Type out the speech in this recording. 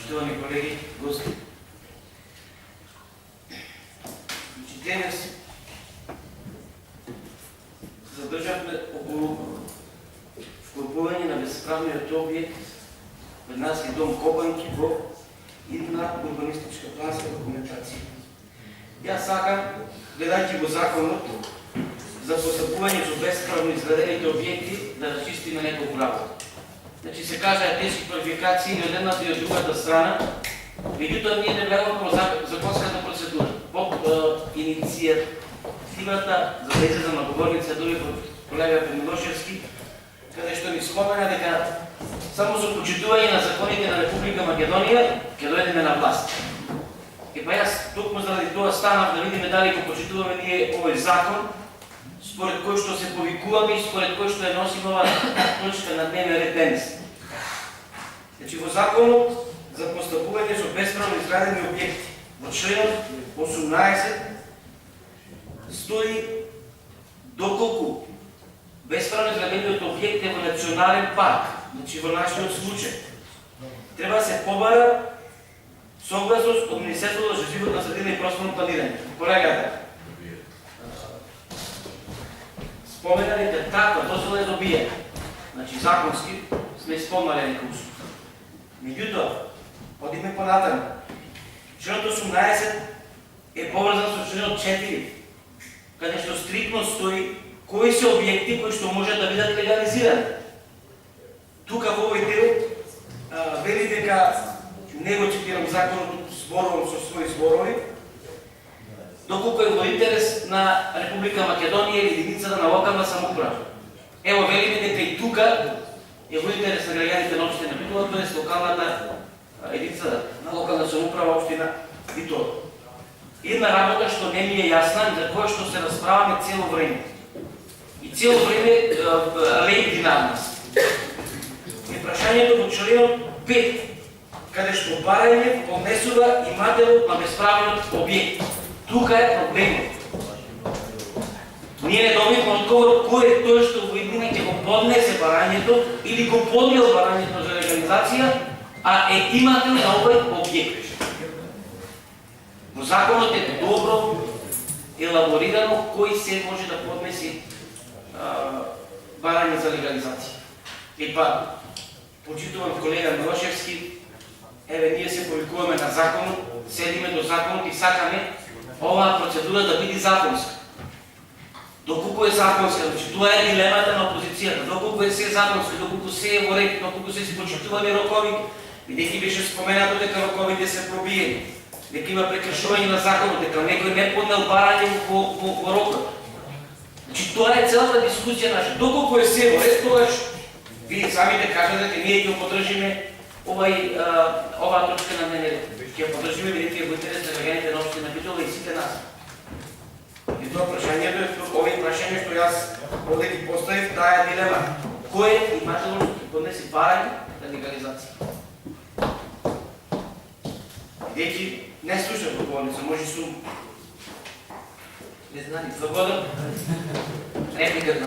Почитувани колеги, гости. Денес задржавме околу вкорпување на безправниот објект пред нас и дом Копанки во идна урбанистичка планска документација. Јас сакам, гледајќи го законот за постапување со безправно изградените објекти, да расчистиме неколку работи. Значи се кажа тешки квалификации на едната и од другата страна, меѓутоа ние не влегуваме во законската процедура. По иницијативата за да излезам на говорница дури од колега Милошевски, каде што ни спомена дека само со почитување на законите на Република Македонија ќе дојдеме на власт. Па јас токму заради тоа станав да видиме дали го почитуваме ние овој закон, според кој што се повикуваме и според кој што е носим ова точка на дневен ред денес. Значи во законот за постапување со бесправно изградени објекти, во членот 18 стои доколку бесправно изградениот објект е во национален парк, значи во нашиот случај, треба се побара согласност од Министерството за животна средина и просторно планирање. Колегата спомена дека таква дозвола е добиена. Значи законски сме спомнали некој услуг. Меѓутоа, одиме понатаму. Членот 18 е поврзан со членот 4, каде што стриктно стои кои се објекти кои што можат да бидат легализирани. Тука во овој дел вели дека не го цитирам законот, зборувам со своји зборови, доколку е во интерес на Република Македонија или единицата на локална самоуправа. Ево велиме дека и тука е во интерес на граѓаните на општина Битола, тоа е локалната единица на локална самоуправа општина Битола. Една работа што не ми е јасна, за која што се расправаме цело време. И цело време лејди над нас. Е прашањето во членот 5, каде што барање поднесува имателот на бесправниот објект. Тука е проблемот. Ние не добивме одговор кој е тој што во иднина ќе го поднесе барањето или го поднел барањето за легализација, а е имател на овој објект. Во законот е добро елаборирано кој се може да поднеси барање за легализација. Епа, почитувам колега Милошевски, еве ние се повикуваме на законот, седиме до законот и сакаме оваа процедура да биде законска. Доколку е законска, значи тоа е дилемата на опозицијата, доколку е се законска, доколку се е во ред, доколку се почитувани рокови, бидејќи беше споменато дека роковите се пробиени, дека има прекршување на законот, дека некој не поднел барање во рокот. Значи тоа е целата дискусија наша. Доколку е се во ред, тогаш вие самите кажете дека ние ќе поддржиме оваа точка на дневен ред. Ќе поддржиме бидејќи е во интерес на граѓаните на општина Битола и сите нас. И тоа прашањето е овие прашања што јас овде ги поставив таа дилема. Кој е имателот што ќе поднесе барање за легализација? Бидејќи не слушам во болница, може сум не знам, зогодам репликата.